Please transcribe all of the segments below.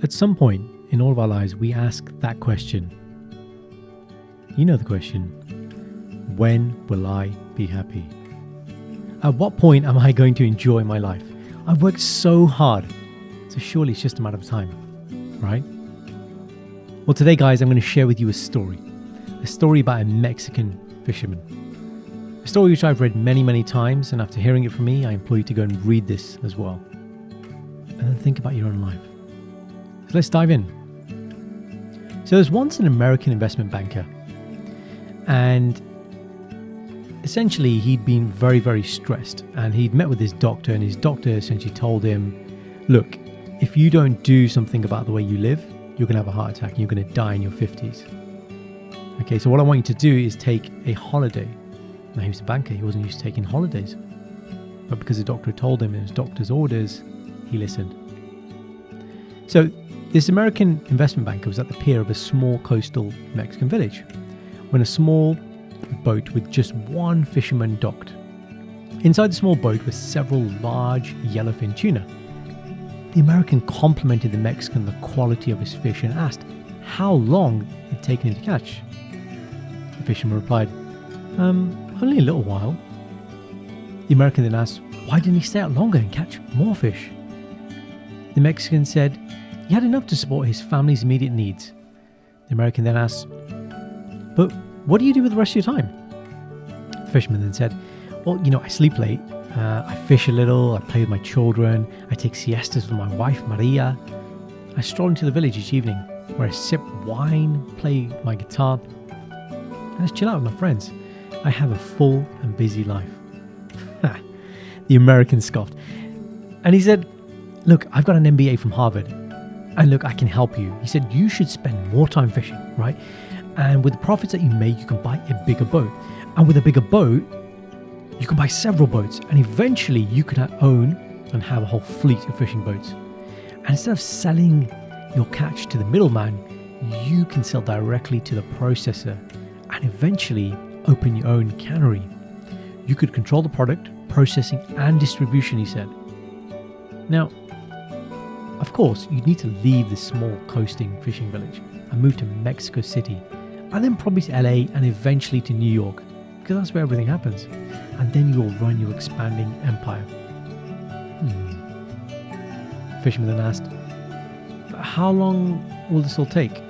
At some point in all of our lives, we ask that question. You know the question. When will I be happy? At what point am I going to enjoy my life? I've worked so hard, so surely it's just a matter of time, right? Well, today, guys, I'm going to share with you a story about a Mexican fisherman. A story which I've read many, many times, and after hearing it from me, I implore you to go and read this as well. And then think about your own life. So let's dive in. So there's once an American investment banker, and essentially he'd been very, very stressed, and he'd met with his doctor, and his doctor essentially told him, look, if you don't do something about the way you live, you're going to have a heart attack and you're going to die in your 50s. Okay, so what I want you to do is take a holiday. Now, he was a banker, he wasn't used to taking holidays. But because the doctor told him, it was doctor's orders, he listened. So this American investment banker was at the pier of a small coastal Mexican village when a small boat with just one fisherman docked. Inside the small boat were several large yellowfin tuna. The American complimented the Mexican on the quality of his fish and asked how long it had taken him to catch. The fisherman replied, only a little while. The American then asked, why didn't he stay out longer and catch more fish? The Mexican said he had enough to support his family's immediate needs. The American then asked, but what do you do with the rest of your time? The fisherman then said, well, I sleep late, I fish a little, I play with my children, I take siestas with my wife, Maria. I stroll into the village each evening where I sip wine, play my guitar, and just chill out with my friends. I have a full and busy life. The American scoffed. And he said, look, I've got an MBA from Harvard. And look, I can help you. He said, you should spend more time fishing, right? And with the profits that you make, you can buy a bigger boat. And with a bigger boat, you can buy several boats. And eventually you could own and have a whole fleet of fishing boats. And instead of selling your catch to the middleman, you can sell directly to the processor and eventually open your own cannery. You could control the product, processing and distribution, he said. Now, of course, you'd need to leave this small coasting fishing village and move to Mexico City, and then probably to LA and eventually to New York, because that's where everything happens. And then you will run your expanding empire. Fisherman then asked, how long will this all take?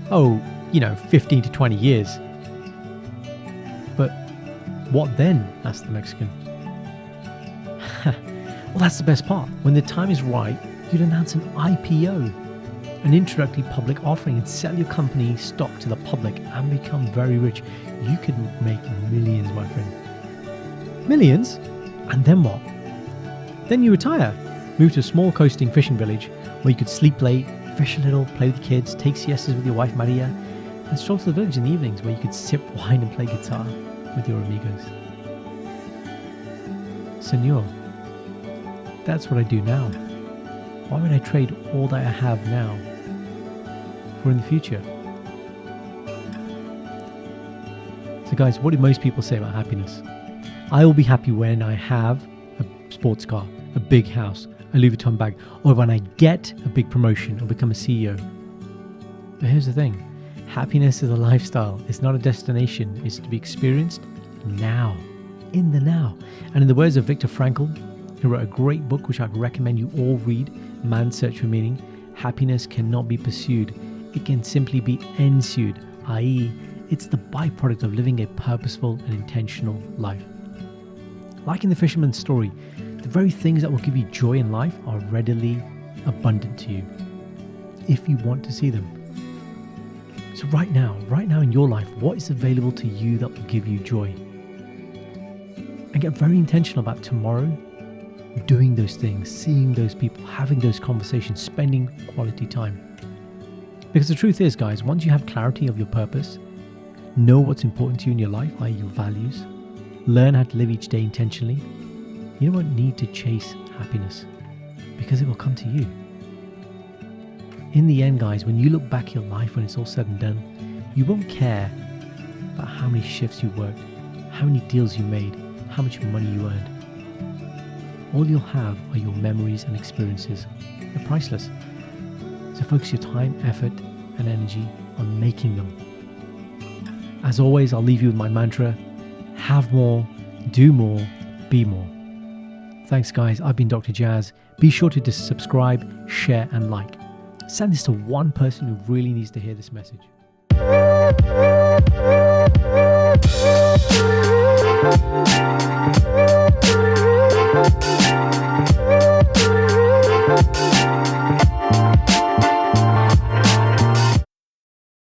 15 to 20 years. But what then? Asked the Mexican. Well, that's the best part. When the time is right, you'd announce an IPO, an introductory public offering, and sell your company stock to the public and become very rich. You could make millions, my friend. Millions? And then what? Then you retire, move to a small coasting fishing village where you could sleep late, fish a little, play with the kids, take siestas with your wife Maria, and stroll to the village in the evenings where you could sip wine and play guitar with your amigos. Senor, that's what I do now. Why would I trade all that I have now for in the future? So guys, what do most people say about happiness? I will be happy when I have a sports car, a big house, a Louis Vuitton bag, or when I get a big promotion or become a CEO. But here's the thing. Happiness is a lifestyle. It's not a destination. It's to be experienced now, in the now. And in the words of Viktor Frankl, who wrote a great book which I'd recommend you all read, Man's Search for Meaning, happiness cannot be pursued. It can simply be ensued, i.e., it's the byproduct of living a purposeful and intentional life. Like in the fisherman's story, the very things that will give you joy in life are readily abundant to you, if you want to see them. So right now in your life, what is available to you that will give you joy? And get very intentional about tomorrow, doing those things, seeing those people, having those conversations, spending quality time. Because the truth is, guys, once you have clarity of your purpose, know what's important to you in your life, i.e. your values, learn how to live each day intentionally, you don't need to chase happiness because it will come to you. In the end, guys, when you look back at your life when it's all said and done, you won't care about how many shifts you worked, how many deals you made, how much money you earned. all you'll have are your memories and experiences. They're priceless. So focus your time, effort, and energy on making them. As always, I'll leave you with my mantra: have more, do more, be more. Thanks, guys. I've been Dr. Jazz. Be sure to subscribe, share, and like. Send this to one person who really needs to hear this message.